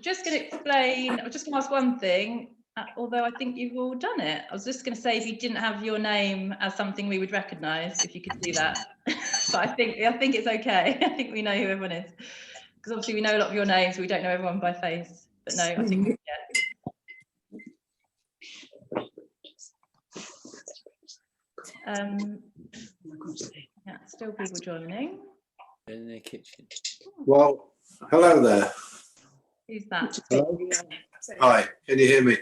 just going to explain. I'm just going to ask one thing. Although I think you've all done it. I was just going to say if you didn't have your name as something we would recognise, if you could do that. But I think it's okay. I think we know who everyone is, because obviously we know a lot of your names. We don't know everyone by face. But no, I think yeah, still people joining. In the kitchen. Well, hello there. Who's that? Hello. Hi, can you hear me?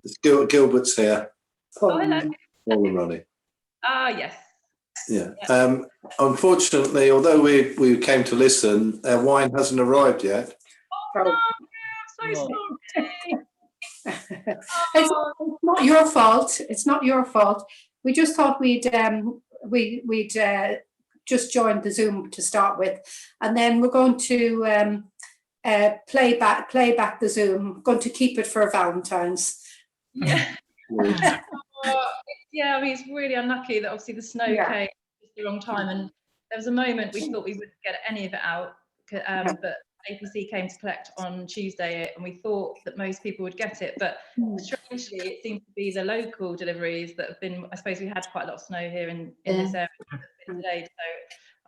It's Gilbert's here. Oh, hello. Paul and Ronnie. Ah, yes. Yeah. Unfortunately, although we came to listen, our wine hasn't arrived yet. Oh, no, I'm so sorry. It's not your fault. It's not your fault. We just thought we'd just joined the Zoom to start with, and then we're going to play back the Zoom. Going to keep it for Valentine's. Yeah. Yeah, I mean, it's really unlucky that obviously the snow came at the wrong time, and there was a moment we thought we wouldn't get any of it out, but APC came to collect on Tuesday, and we thought that most people would get it, but strangely it seems to be the local deliveries that have been, I suppose we had quite a lot of snow here in this area today,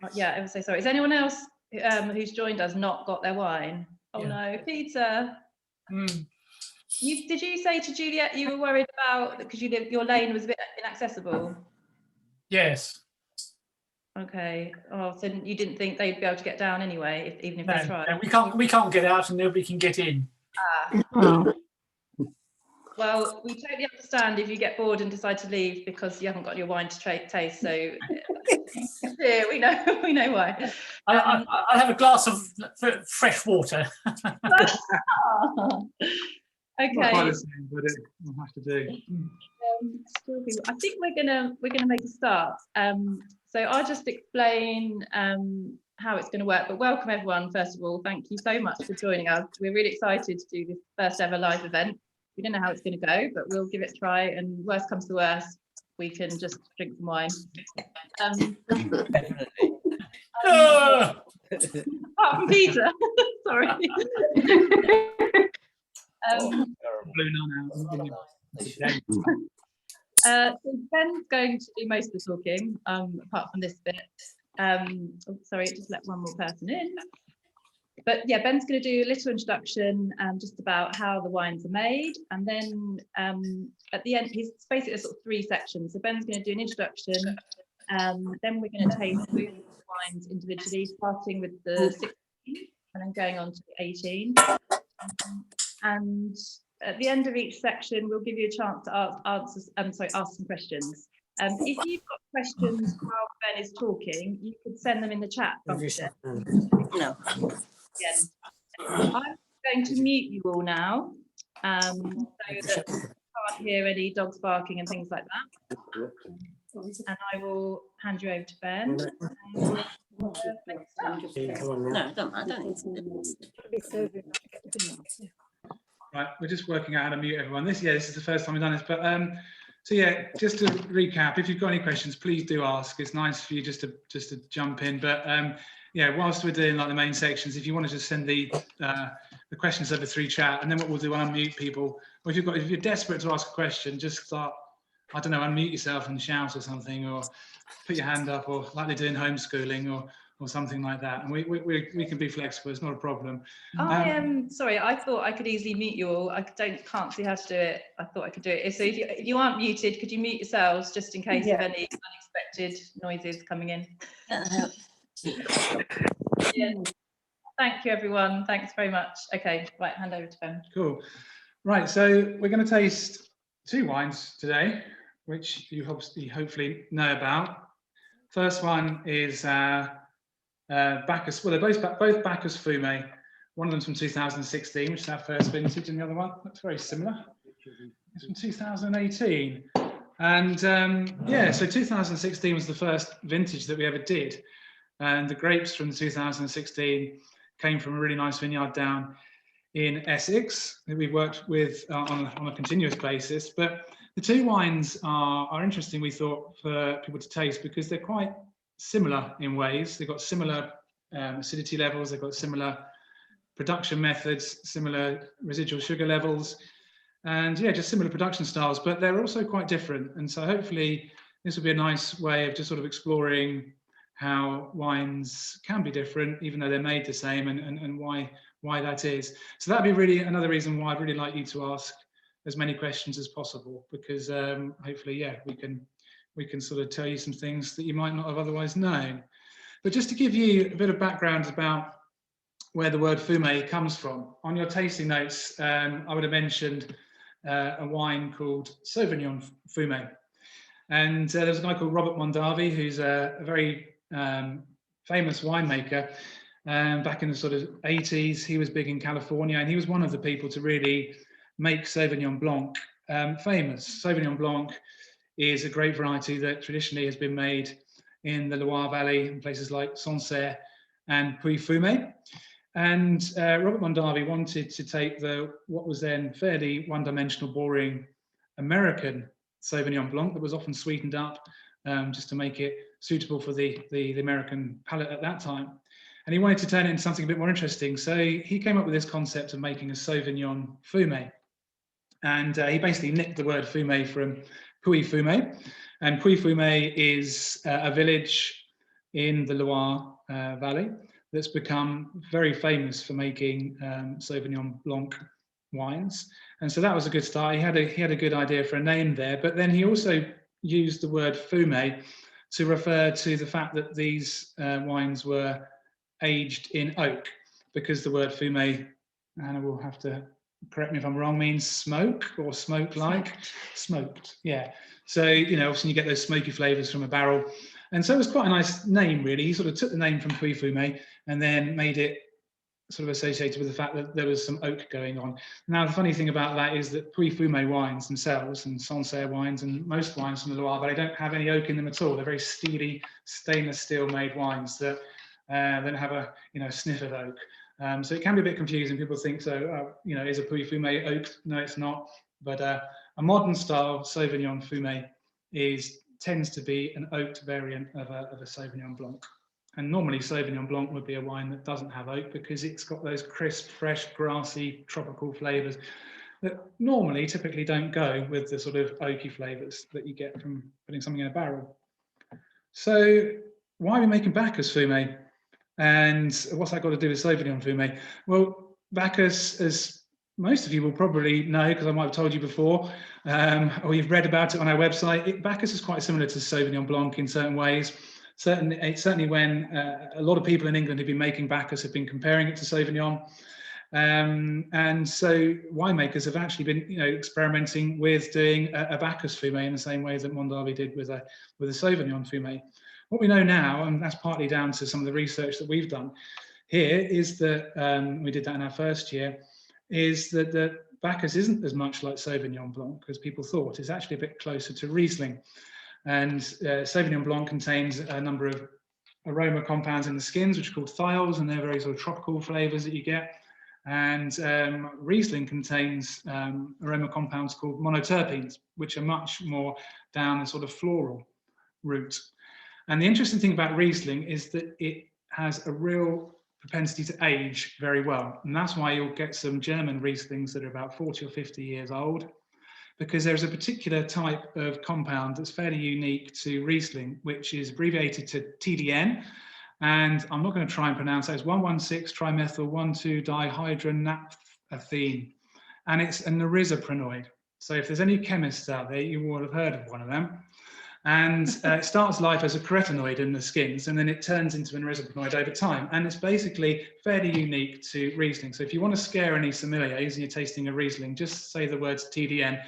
so yeah, I'm so sorry. Is anyone else who's joined us not got their wine? Oh no, Peter. Did you say to Juliet you were worried about, because your lane was a bit inaccessible? Yes. Okay. Oh, so you didn't think they'd be able to get down anyway, even if they tried? No, we can't get out, and nobody can get in. Well, we totally understand if you get bored and decide to leave because you haven't got your wine to taste. So yeah, we know why. I'll have a glass of fresh water. Okay. Not quite the same, but we'll have to do. I think we're gonna make a start. So I'll just explain how it's going to work. But welcome everyone. First of all, thank you so much for joining us. We're really excited to do this first ever live event. We don't know how it's going to go, but we'll give it a try. And worst comes to worst, we can just drink some wine. Definitely. Apart from Peter, sorry. So Ben's going to do most of the talking, apart from this bit. Sorry, just let one more person in. But yeah, Ben's going to do a little introduction just about how the wines are made, and then at the end, he's basically sort of three sections. So Ben's going to do an introduction, then we're going to taste the wines individually, starting with the 16 and then going on to the 18. And at the end of each section, we'll give you a chance to ask some questions. If you've got questions while Ben is talking, you could send them in the chat function. No. Again. I'm going to mute you all now, so that you can't hear any dogs barking and things like that. And I will hand you over to Ben. No, I don't. Right, we're just working out how to mute everyone. This is the first time we've done this, but so yeah, just to recap, if you've got any questions, please do ask. It's nice for you just to jump in, but yeah, whilst we're doing like the main sections, if you want to just send the questions over through chat, and then what we'll do, we'll unmute people. Or if you're desperate to ask a question, just start, I don't know, unmute yourself and shout or something, or put your hand up, or like they do in homeschooling, or something like that, and we can be flexible. It's not a problem. I am sorry. I thought I could easily mute you all. I can't see how to do it. I thought I could do it. So if you aren't muted, could you mute yourselves just in case of any unexpected noises coming in? Yeah. Thank you, everyone. Thanks very much. Okay, right, hand over to Ben. Cool. Right, so we're going to taste two wines today, which you hopefully know about. First one is Bacchus. Well, they're both Bacchus Fumé. One of them's from 2016, which is our first vintage, and the other one looks very similar. It's from 2018. And yeah, so 2016 was the first vintage that we ever did. And the grapes from 2016 came from a really nice vineyard down in Essex that we've worked with on a continuous basis. But the two wines are interesting, we thought, for people to taste because they're quite similar in ways. They've got similar acidity levels, they've got similar production methods, similar residual sugar levels, and yeah, just similar production styles, but they're also quite different. And so hopefully this will be a nice way of just sort of exploring how wines can be different, even though they're made the same, and why that is. So that'd be really another reason why I'd really like you to ask as many questions as possible, because hopefully, yeah, we can sort of tell you some things that you might not have otherwise known. But just to give you a bit of background about where the word fumé comes from, on your tasting notes, I would have mentioned a wine called Sauvignon Fumé. And there's a guy called Robert Mondavi, who's a very famous winemaker. Back in the sort of 80s, he was big in California, and he was one of the people to really make Sauvignon Blanc famous. Sauvignon Blanc is a grape variety that traditionally has been made in the Loire Valley, in places like Sancerre and Puy-Fumé. And Robert Mondavi wanted to take what was then fairly one-dimensional, boring American Sauvignon Blanc that was often sweetened up just to make it suitable for the American palate at that time. And he wanted to turn it into something a bit more interesting. So he came up with this concept of making a Sauvignon Fumé. And he basically nicked the word fumé from Puy-Fumé. And Puy-Fumé is a village in the Loire Valley that's become very famous for making Sauvignon Blanc wines. And so that was a good start. He had a good idea for a name there, but then he also used the word fumé to refer to the fact that these wines were aged in oak, because the word fumé, Anna will have to correct me if I'm wrong, means smoke or smoke-like. Smoked, yeah. So, you know, obviously you get those smoky flavors from a barrel. And so it was quite a nice name, really. He sort of took the name from Puy-Fumé and then made it sort of associated with the fact that there was some oak going on. Now, the funny thing about that is that Puy-Fumé wines themselves, and Sancerre wines, and most wines from the Loire, but they don't have any oak in them at all. They're very steely, stainless steel made wines that don't have a sniff of oak. So it can be a bit confusing. People think, so, is a Puy-Fumé oak? No, it's not. But a modern style Sauvignon Fumé tends to be an oaked variant of a Sauvignon Blanc. And normally Sauvignon Blanc would be a wine that doesn't have oak, because it's got those crisp, fresh, grassy, tropical flavors that normally typically don't go with the sort of oaky flavors that you get from putting something in a barrel. So why are we making Bacchus Fumé? And what's that got to do with Sauvignon Fumé? Well, Bacchus, as most of you will probably know, because I might have told you before, or you've read about it on our website, Bacchus is quite similar to Sauvignon Blanc in certain ways. Certainly when a lot of people in England who've been making Bacchus have been comparing it to Sauvignon. And so winemakers have actually been experimenting with doing a Bacchus Fumé in the same way that Mondavi did with a Sauvignon Fumé. What we know now, and that's partly down to some of the research that we've done here, is that we did that in our first year, is that the Bacchus isn't as much like Sauvignon Blanc as people thought. It's actually a bit closer to Riesling. And Sauvignon Blanc contains a number of aroma compounds in the skins, which are called thiols, and they're very sort of tropical flavors that you get. And Riesling contains aroma compounds called monoterpenes, which are much more down a sort of floral route. And the interesting thing about Riesling is that it has a real propensity to age very well. And that's why you'll get some German Rieslings that are about 40 or 50 years old, because there's a particular type of compound that's fairly unique to Riesling, which is abbreviated to TDN. And I'm not going to try and pronounce that. It's 1,1,6-trimethyl 1,2-dihydronaphthene. And it's a nerisoprenoid. So if there's any chemists out there, you will have heard of one of them. And it starts life as a carotenoid in the skins, and then it turns into an nerisoprenoid over time. And it's basically fairly unique to Riesling. So if you want to scare any sommeliers and you're tasting a Riesling, just say the words TDN,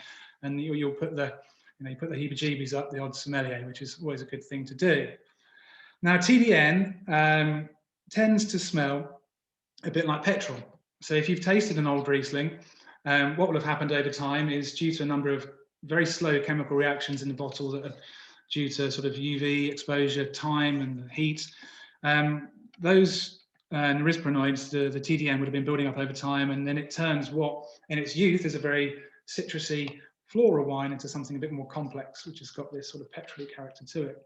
and you'll put the heebie-jeebies up the odd sommelier, which is always a good thing to do. Now, TDN tends to smell a bit like petrol. So if you've tasted an old Riesling, what will have happened over time is, due to a number of very slow chemical reactions in the bottle that are due to sort of UV exposure, time and heat, those nerisoprenoids, the TDN, would have been building up over time, and then it turns what in its youth is a very citrusy floral wine into something a bit more complex, which has got this sort of petrol character to it.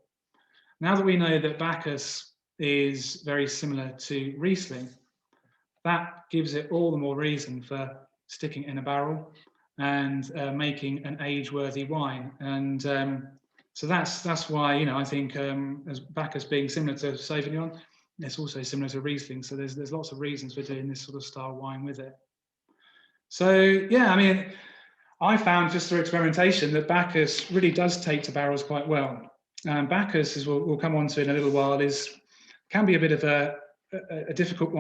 Now that we know that Bacchus is very similar to Riesling, that gives it all the more reason for sticking it in a barrel and making an age-worthy wine. And so that's why, you know, I think as Bacchus being similar to Sauvignon, it's also similar to Riesling. So there's lots of reasons for doing this sort of style wine with it. So yeah, I mean, I found just through experimentation that Bacchus really does take to barrels quite well. Bacchus, as we'll come on to in a little while, can be a bit of a difficult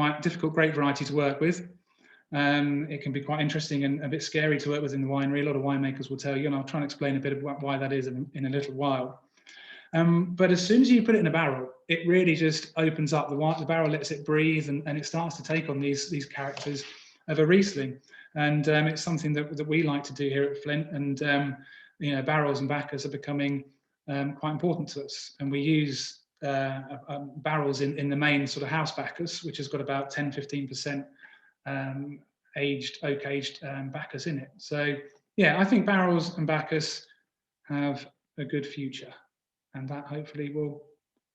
grape variety to work with. It can be quite interesting and a bit scary to work with in the winery. A lot of winemakers will tell you, and I'll try and explain a bit about why that is in a little while. But as soon as you put it in a barrel, it really just opens up. The barrel lets it breathe, and it starts to take on these characters of a Riesling. And it's something that we like to do here at Flint. And you know, barrels and Bacchus are becoming quite important to us. And we use barrels in the main sort of house Bacchus, which has got about 10-15% oak-aged Bacchus in it. So yeah, I think barrels and Bacchus have a good future, and that hopefully will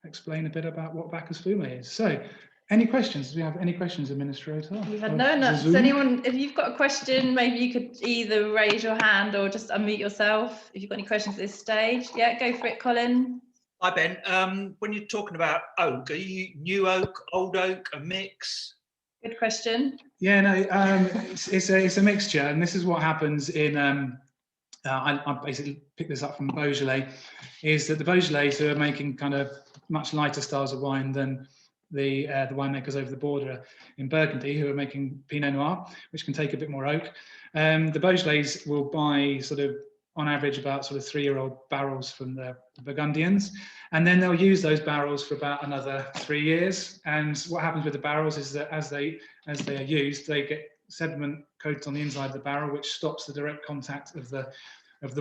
explain a bit about what Bacchus Fumé is. So any questions? Do we have any questions, Administrator? We've had no. Does anyone, if you've got a question, maybe you could either raise your hand or just unmute yourself if you've got any questions at this stage. Yeah, go for it, Colin. Hi, Ben. When you're talking about oak, are you new oak, old oak, a mix? Good question. Yeah, no, it's a mixture, and this is what happens in. I basically picked this up from Beaujolais, is that the Beaujolais who are making kind of much lighter styles of wine than the winemakers over the border in Burgundy, who are making Pinot Noir, which can take a bit more oak. The Beaujolais will buy sort of on average about sort of 3-year-old barrels from the Burgundians, and then they'll use those barrels for about another 3 years. And what happens with the barrels is that as they are used, they get sediment coated on the inside of the barrel, which stops the direct contact of the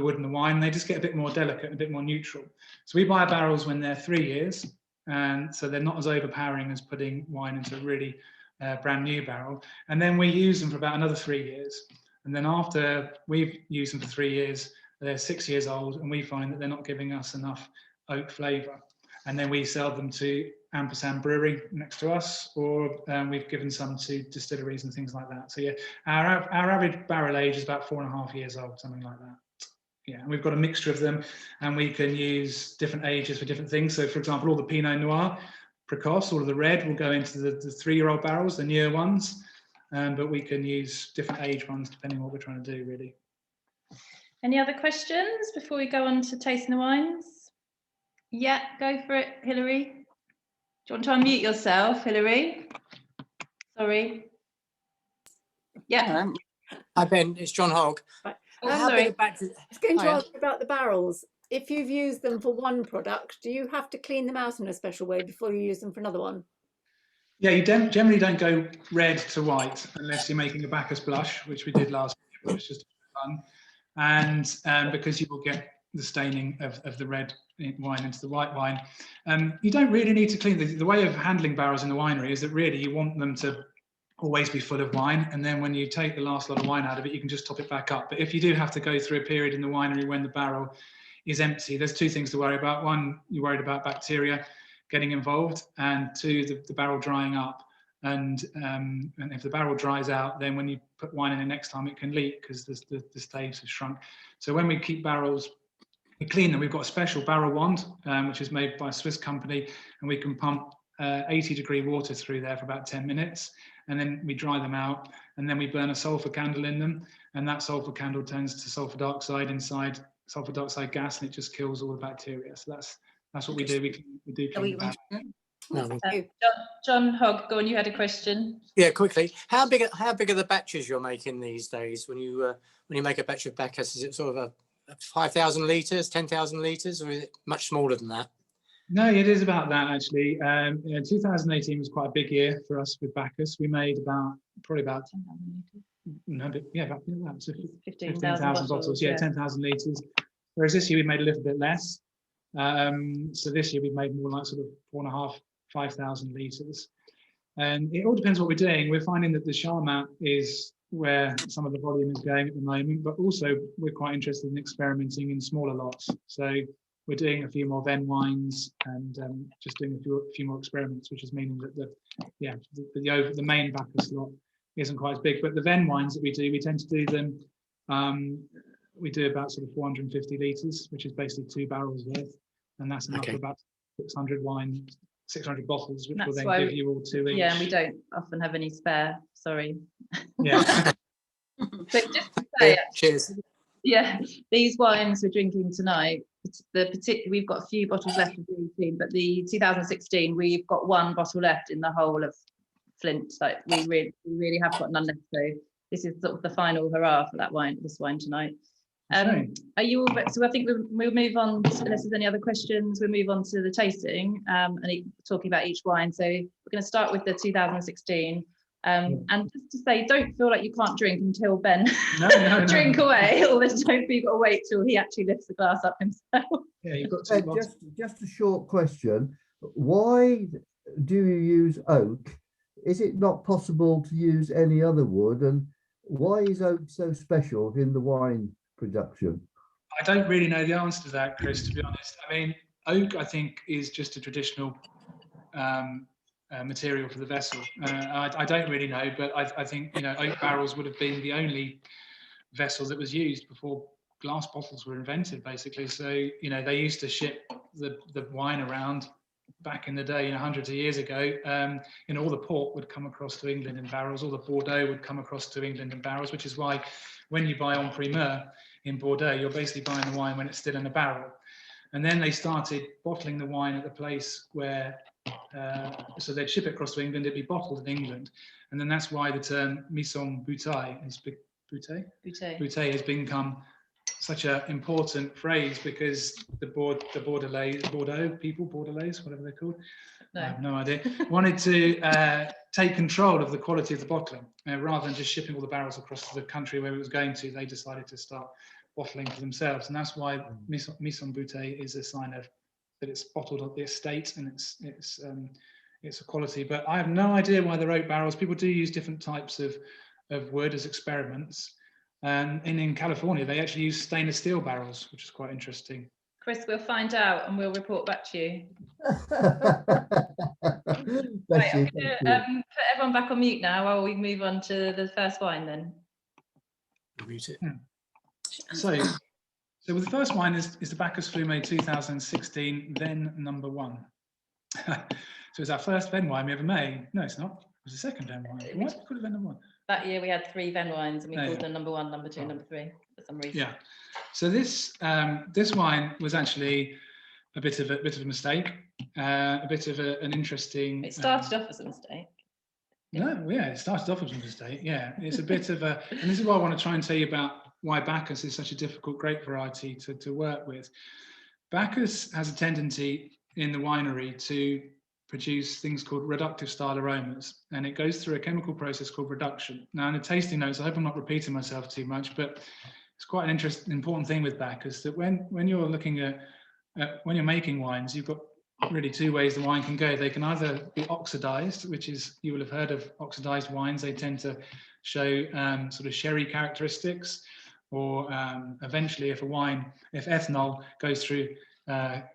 wood and the wine. They just get a bit more delicate and a bit more neutral. So we buy barrels when they're 3 years, and so they're not as overpowering as putting wine into a really brand new barrel. And then we use them for about another 3 years. And then after we've used them for 3 years, they're 6 years old, and we find that they're not giving us enough oak flavour. And then we sell them to Ampersand Brewery next to us, or we've given some to distilleries and things like that. So yeah, our average barrel age is about 4.5 years old, something like that. Yeah, and we've got a mixture of them, and we can use different ages for different things. So for example, all the Pinot Noir, Precoce, all of the red will go into the 3-year-old barrels, the newer ones, but we can use different age ones depending on what we're trying to do, really. Any other questions before we go on to tasting the wines? Yeah, go for it, Hilary. Do you want to unmute yourself, Hilary? Sorry. Yeah. Hi, Ben. It's John Hogg. Oh, sorry. I was going to ask about the barrels. If you've used them for one product, do you have to clean them out in a special way before you use them for another one? Yeah, you generally don't go red to white unless you're making a Bacchus blush, which we did last year, which was just fun. And because you will get the staining of the red wine into the white wine. You don't really need to clean. The way of handling barrels in the winery is that really you want them to always be full of wine, and then when you take the last lot of wine out of it, you can just top it back up. But if you do have to go through a period in the winery when the barrel is empty, there's two things to worry about. One, you're worried about bacteria getting involved, and two, the barrel drying up. And if the barrel dries out, then when you put wine in it next time, it can leak because the staves have shrunk. So when we keep barrels, we clean them. We've got a special barrel wand, which is made by a Swiss company, and we can pump 80-degree water through there for about 10 minutes. And then we dry them out, and then we burn a sulfur candle in them, and that sulfur candle turns to sulfur dioxide inside, sulfur dioxide gas, and it just kills all the bacteria. So that's what we do. We do clean the barrel. John Hogg, go on. You had a question. Yeah, quickly. How big are the batches you're making these days? When you make a batch of Bacchus, is it sort of a 5,000 litres, 10,000 litres, or is it much smaller than that? No, it is about that actually. 2018 was quite a big year for us with Bacchus. We made probably about 15,000 bottles. Yeah, 10,000 litres. Whereas this year we made a little bit less. So this year we made more like sort of 4,500, 5,000 litres. And it all depends what we're doing. We're finding that the Charmat is where some of the volume is going at the moment, but also we're quite interested in experimenting in smaller lots. So we're doing a few more Venn wines and just doing a few more experiments, which is meaning that yeah, the main Bacchus lot isn't quite as big. But the Venn wines that we do, we tend to do them. We do about sort of 450 litres, which is basically 2 barrels worth, and that's enough for about 600 bottles, which will then give you all 2 each. Yeah, and we don't often have any spare. Sorry. Yeah. So just to say, cheers. Yeah, these wines we're drinking tonight, we've got a few bottles left of the 18, but the 2016 we've got 1 bottle left in the whole of Flint. Like we really have got none left. So this is sort of the final hurrah for this wine tonight. Are you all? So I think we'll move on. Unless there's any other questions, we'll move on to the tasting and talking about each wine. So we're going to start with the 2016. And just to say, don't feel like you can't drink until Ben drink away, or don't feel you've got to wait till he actually lifts the glass up himself. Yeah, you've got to. Just a short question. Why do you use oak? Is it not possible to use any other wood? And why is oak so special in the wine production? I don't really know the answer to that, Chris, to be honest. I mean, oak, I think, is just a traditional material for the vessel. I don't really know, but I think, you know, oak barrels would have been the only vessel that was used before glass bottles were invented, basically. So, you know, they used to ship the wine around back in the day, you know, hundreds of years ago. You know, all the port would come across to England in barrels, all the Bordeaux would come across to England in barrels, which is why when you buy en primeur in Bordeaux, you're basically buying the wine when it's still in a barrel. And then they started bottling the wine at the place where, so they'd ship it across to England, it'd be bottled in England. And then that's why the term mise en bouteille has become such an important phrase, because the Bordeaux people, Bordelais, whatever they're called, I have no idea, wanted to take control of the quality of the bottling. Rather than just shipping all the barrels across to the country where it was going to, they decided to start bottling for themselves. And that's why mise en bouteille is a sign of that it's bottled at the estate, and it's a quality. But I have no idea why they're oak barrels. People do use different types of wood as experiments. And in California, they actually use stainless steel barrels, which is quite interesting. Chris, we'll find out and we'll report back to you. Right, I'm going to put everyone back on mute now while we move on to the first wine then. Mute it. So with the first wine is the Bacchus Fumé 2016 Venn number 1. So it's our first Venn wine we ever made. No, it's not. It was the second Venn wine. Why did we call it Venn number 1? That year we had 3 Venn wines and we called them number 1, number 2, number 3 for some reason. Yeah. So this wine was actually a bit of a mistake, a bit of an interesting. It started off as a mistake. No, yeah, it started off as a mistake. Yeah, it's a bit of a, and this is why I want to try and tell you about why Bacchus is such a difficult grape variety to work with. Bacchus has a tendency in the winery to produce things called reductive style aromas, and it goes through a chemical process called reduction. Now in the tasting notes, I hope I'm not repeating myself too much, but it's quite an interesting, important thing with Bacchus, that when you're looking at when you're making wines, you've got really 2 ways the wine can go. They can either be oxidized, which is, you will have heard of oxidized wines. They tend to show sort of sherry characteristics, or eventually if ethanol goes through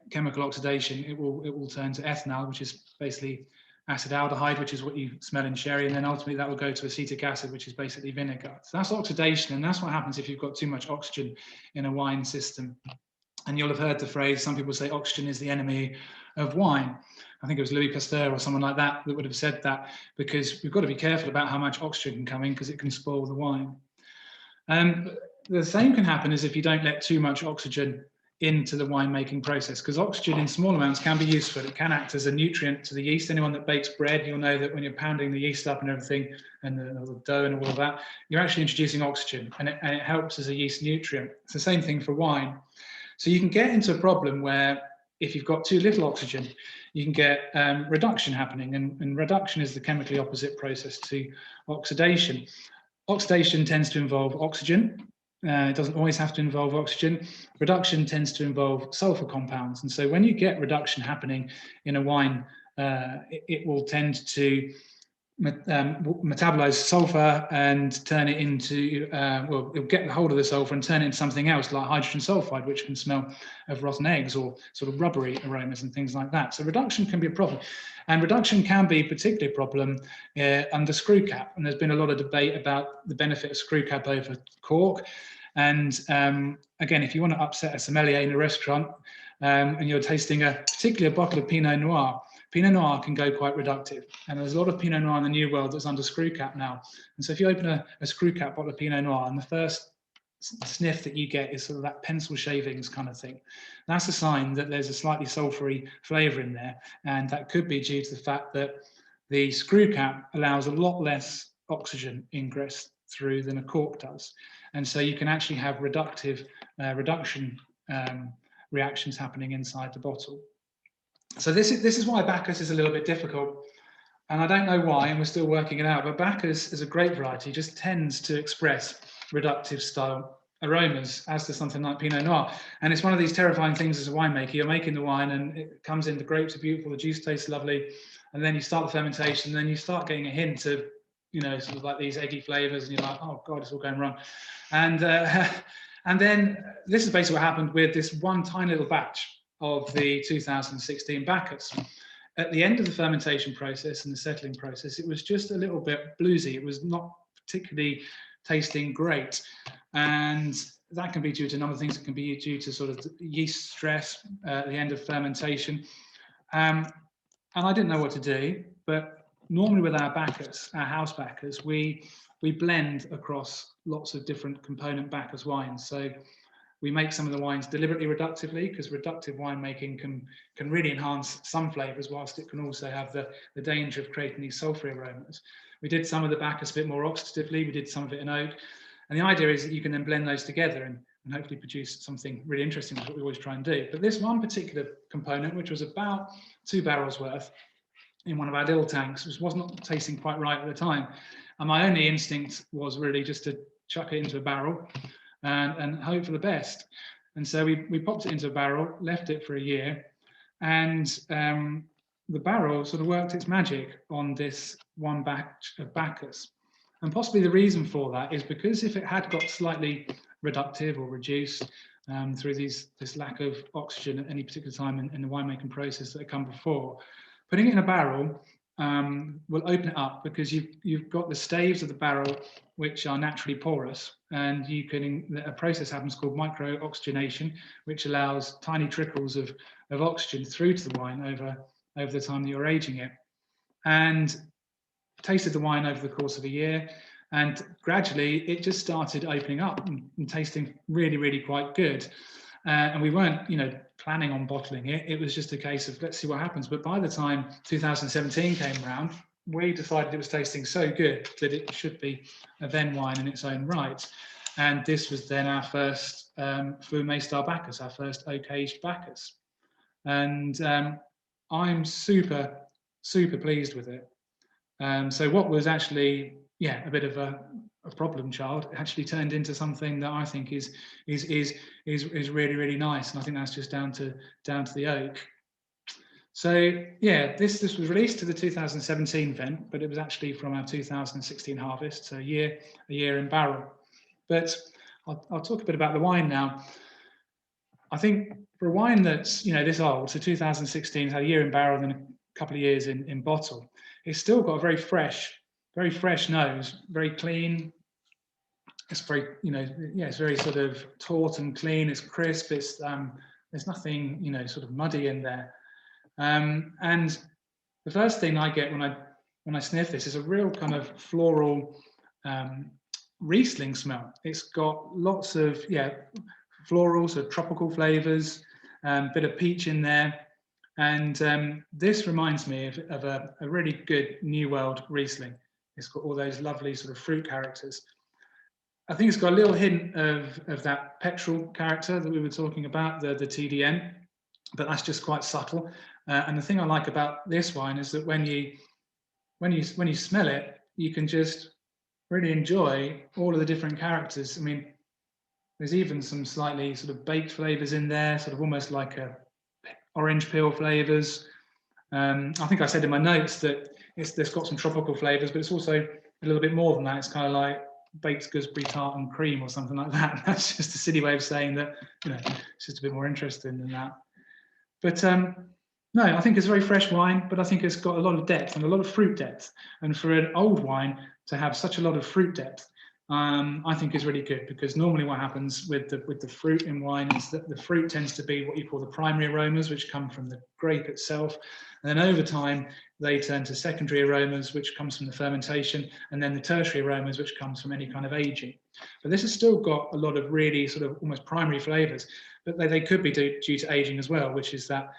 chemical oxidation, it will turn to ethanol, which is basically acetaldehyde, which is what you smell in sherry, and then ultimately that will go to acetic acid, which is basically vinegar. So that's oxidation, and that's what happens if you've got too much oxygen in a wine system. And you'll have heard the phrase, some people say oxygen is the enemy of wine. I think it was Louis Pasteur or someone like that would have said that, because we've got to be careful about how much oxygen can come in, because it can spoil the wine. The same can happen as if you don't let too much oxygen into the winemaking process, because oxygen in small amounts can be useful. It can act as a nutrient to the yeast. Anyone that bakes bread, you'll know that when you're pounding the yeast up and everything, and the dough and all of that, you're actually introducing oxygen, and it helps as a yeast nutrient. It's the same thing for wine. So you can get into a problem where if you've got too little oxygen, you can get reduction happening, and reduction is the chemically opposite process to oxidation. Oxidation tends to involve oxygen. It doesn't always have to involve oxygen. Reduction tends to involve sulfur compounds. And so when you get reduction happening in a wine, it will tend to metabolize sulfur and turn it into, well, it'll get hold of the sulfur and turn it into something else like hydrogen sulfide, which can smell of rotten eggs or sort of rubbery aromas and things like that. So reduction can be a problem. And reduction can be particularly a problem under screw cap. And there's been a lot of debate about the benefit of screw cap over cork. And again, if you want to upset a sommelier in a restaurant and you're tasting particularly a bottle of Pinot Noir can go quite reductive. And there's a lot of Pinot Noir in the New World that's under screw cap now. And so if you open a screw cap bottle of Pinot Noir and the first sniff that you get is sort of that pencil shavings kind of thing, that's a sign that there's a slightly sulfury flavour in there. And that could be due to the fact that the screw cap allows a lot less oxygen ingress through than a cork does. And so you can actually have reduction reactions happening inside the bottle. So this is why Bacchus is a little bit difficult, and I don't know why, and we're still working it out, but Bacchus is a great variety, just tends to express reductive style aromas, as does something like Pinot Noir. And it's one of these terrifying things as a winemaker. You're making the wine and it comes in, the grapes are beautiful, the juice tastes lovely, and then you start the fermentation, and then you start getting a hint of, you know, sort of like these eggy flavors, and you're like, oh God, it's all going wrong. And then this is basically what happened with this one tiny little batch of the 2016 Bacchus. At the end of the fermentation process and the settling process, it was just a little bit bluesy. It was not particularly tasting great. And that can be due to a number of things. It can be due to sort of yeast stress at the end of fermentation. And I didn't know what to do, but normally with our Bacchus, our house Bacchus, we blend across lots of different component Bacchus wines. So we make some of the wines deliberately reductively, because reductive winemaking can really enhance some flavors, whilst it can also have the danger of creating these sulfury aromas. We did some of the Bacchus a bit more oxidatively, we did some of it in oak. And the idea is that you can then blend those together and hopefully produce something really interesting, which is what we always try and do. But this one particular component, which was about 2 barrels worth in one of our little tanks, was not tasting quite right at the time. And my only instinct was really just to chuck it into a barrel and hope for the best. And so we popped it into a barrel, left it for a year, and the barrel sort of worked its magic on this one batch of Bacchus. And possibly the reason for that is because if it had got slightly reductive or reduced through this lack of oxygen at any particular time in the winemaking process that had come before, putting it in a barrel will open it up, because you've got the staves of the barrel which are naturally porous, and a process happens called micro-oxygenation, which allows tiny trickles of oxygen through to the wine over the time that you're aging it. And tasted the wine over the course of a year, and gradually it just started opening up and tasting really, really quite good. And we weren't, planning on bottling it. It was just a case of let's see what happens. But by the time 2017 came around, we decided it was tasting so good that it should be a Venn wine in its own right. And this was then our first Fumé style Bacchus, our first oak-aged Bacchus. And I'm super, super pleased with it. So what was actually, a bit of a problem child, actually turned into something that I think is really, really nice. And I think that's just down to the oak. So yeah, this was released to the 2017 Venn, but it was actually from our 2016 harvest, so a year in barrel. But I'll talk a bit about the wine now. I think for a wine that's this old, so 2016 had a year in barrel and a couple of years in bottle, it's still got a very fresh nose, very clean. It's very, it's very sort of taut and clean. It's crisp. It's there's nothing, sort of muddy in there. And the first thing I get when I sniff this is a real kind of floral Riesling smell. It's got lots of floral, so tropical flavors, bit of peach in there. And this reminds me of a really good New World Riesling. It's got all those lovely sort of fruit characters. I think it's got a little hint of that petrol character that we were talking about, the TDN, but that's just quite subtle. And the thing I like about this wine is that when you smell it, you can just really enjoy all of the different characters. I mean, there's even some slightly sort of baked flavors in there, sort of almost like orange peel flavors. I think I said in my notes that there's got some tropical flavours, but it's also a little bit more than that. It's kind of like baked gooseberry tart and cream or something like that. That's just a silly way of saying that, it's just a bit more interesting than that. But no, I think it's very fresh wine, but I think it's got a lot of depth and a lot of fruit depth. And for an old wine to have such a lot of fruit depth, I think is really good, because normally what happens with the fruit in wine is that the fruit tends to be what you call the primary aromas, which come from the grape itself. And then over time, they turn to secondary aromas, which comes from the fermentation, and then the tertiary aromas, which comes from any kind of aging. But this has still got a lot of really sort of almost primary flavors, but they could be due to aging as well, which is that,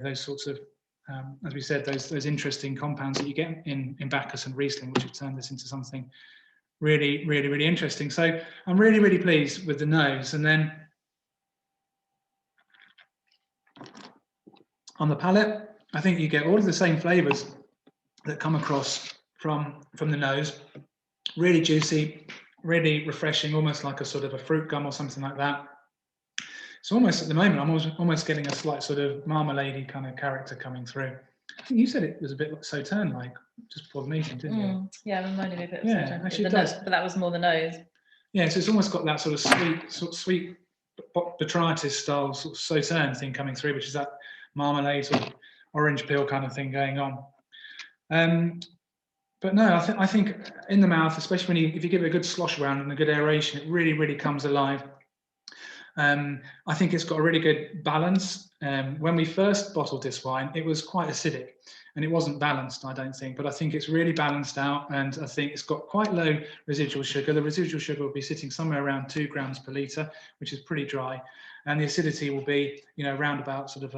those sorts of, as we said, those interesting compounds that you get in Bacchus and Riesling, which have turned this into something really, really, really interesting. So I'm really, really pleased with the nose. And then on the palate, I think you get all of the same flavors that come across from the nose. Really juicy, really refreshing, almost like a sort of a fruit gum or something like that. So almost at the moment, I'm almost getting a slight sort of marmalade-y kind of character coming through. I think you said it was a bit like Sauterne-like just before the meeting, didn't you? Yeah, it reminded me a bit of Sauterne. Actually it does. But that was more the nose. Yeah, so it's almost got that sort of sweet botrytis style sort of Sauterne thing coming through, which is that marmalade sort of orange peel kind of thing going on. But no, I think in the mouth, especially if you give it a good slosh around and a good aeration, it really, really comes alive. I think it's got a really good balance. When we first bottled this wine, it was quite acidic and it wasn't balanced, I don't think, but I think it's really balanced out, and I think it's got quite low residual sugar. The residual sugar will be sitting somewhere around 2 grams per litre, which is pretty dry, and the acidity will be, around about sort of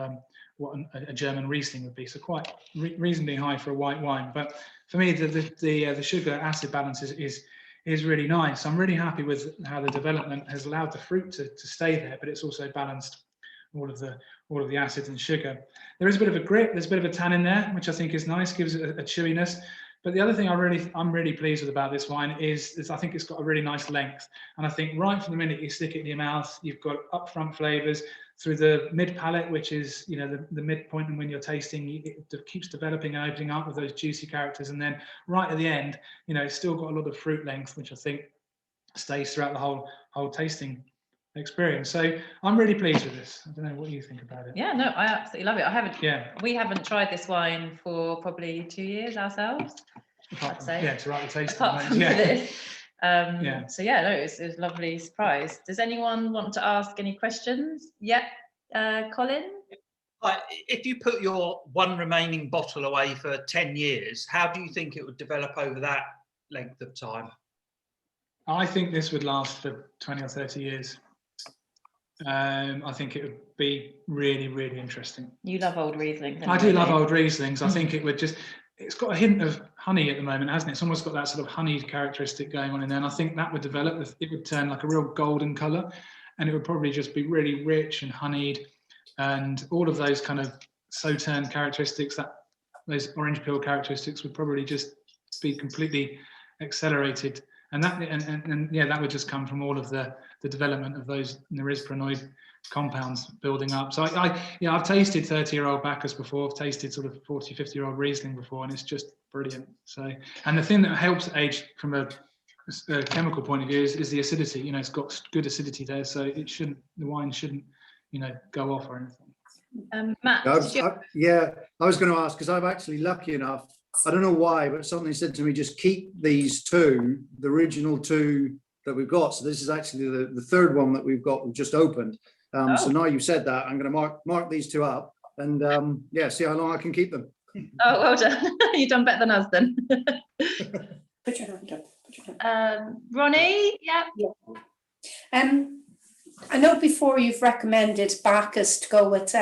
what a German Riesling would be, so quite reasonably high for a white wine. But for me, the sugar acid balance is really nice. I'm really happy with how the development has allowed the fruit to stay there, but it's also balanced all of the acid and sugar. There is a bit of a grit, there's a bit of a tannin there, which I think is nice, gives it a chewiness. But the other thing I'm really pleased with about this wine is I think it's got a really nice length. And I think right from the minute you stick it in your mouth, you've got upfront flavors through the mid palate, which is the midpoint, and when you're tasting, it keeps developing and opening up with those juicy characters. And then right at the end, it's still got a lot of fruit length, which I think stays throughout the whole tasting experience. So I'm really pleased with this. I don't know what you think about it. Yeah, no, I absolutely love it. We haven't tried this wine for probably 2 years ourselves, I'd say. Yeah, to write the taste. Apart from this. So yeah, no, it's a lovely surprise. Does anyone want to ask any questions? Yeah, Colin? If you put your one remaining bottle away for 10 years, how do you think it would develop over that length of time? I think this would last for 20 or 30 years. I think it would be really, really interesting. You love old Rieslings. I do love old Rieslings. I think it would it's got a hint of honey at the moment, hasn't it? It's almost got that sort of honeyed characteristic going on in there. And I think that would develop, it would turn like a real golden colour, and it would probably just be really rich and honeyed, and all of those kind of Sauterne characteristics, those orange peel characteristics would probably just be completely accelerated. And that would just come from all of the development of those nerispranoid compounds building up. So I've tasted 30-year-old Bacchus before. I've tasted sort of 40, 50-year-old Riesling before, and it's just brilliant. So, and the thing that helps age from a chemical point of view is the acidity. It's got good acidity there, so the wine shouldn't, go off or anything. Matt, I was going to ask, because I'm actually lucky enough. I don't know why, but something said to me, just keep these two, the original two that we've got. So this is actually the third one that we've just opened. So now you've said that, I'm going to mark these two up and see how long I can keep them. Oh, well done. You've done better than us then. Put your hand up. Ronnie, yeah. I know before you've recommended Bacchus to go with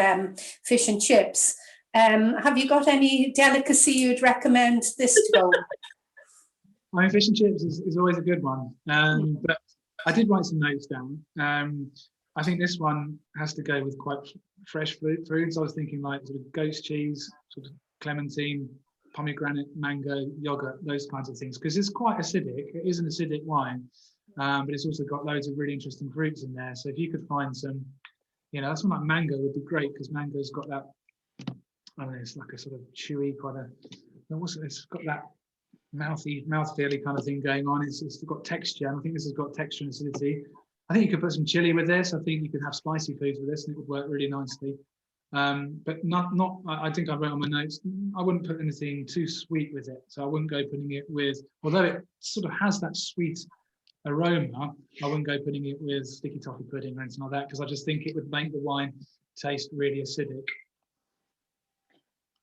fish and chips. Have you got any delicacy you'd recommend this to go with? Fish and chips is always a good one. But I did write some notes down. I think this one has to go with quite fresh foods. I was thinking like sort of goat's cheese, sort of clementine, pomegranate, mango, yogurt, those kinds of things, because it's quite acidic. It is an acidic wine, but it's also got loads of really interesting fruits in there. So if you could find some, something like mango would be great, because mango's got that, I don't know, it's like a sort of chewy, quite a it's got that mouthfeely kind of thing going on. It's got texture, and I think this has got texture and acidity. I think you could put some chili with this. I think you could have spicy foods with this, and it would work really nicely. But not. I think I wrote on my notes. I wouldn't put anything too sweet with it. So I wouldn't go putting it with, although it sort of has that sweet aroma, I wouldn't go putting it with sticky toffee pudding or anything like that, because I just think it would make the wine taste really acidic.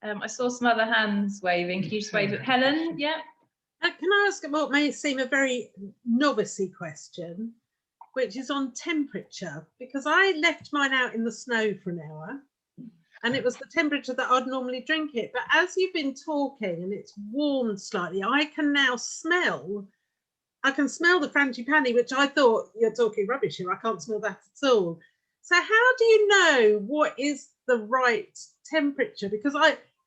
I saw some other hands waving. Can you just wave at Helen? Yeah. Can I ask what may seem a very novice-y question, which is on temperature? Because I left mine out in the snow for an hour, and it was the temperature that I'd normally drink it. But as you've been talking and it's warmed slightly, I can now smell. I can smell the frangipani, which I thought you're talking rubbish here. I can't smell that at all. So how do you know what is the right temperature? Because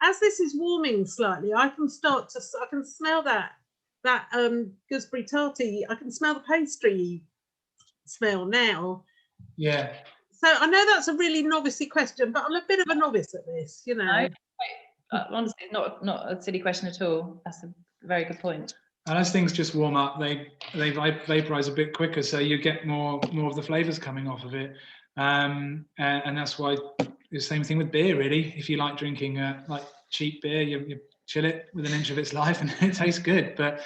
as this is warming slightly, I can smell that gooseberry tarty. I can smell the pastry smell now. Yeah. So I know that's a really novice-y question, but I'm a bit of a novice at this, you know. No, honestly, not a silly question at all. That's a very good point. And as things just warm up, they vaporize a bit quicker, so you get more of the flavors coming off of it. And that's why the same thing with beer, really. If you like drinking like cheap beer, you chill it with an inch of its life and it tastes good. But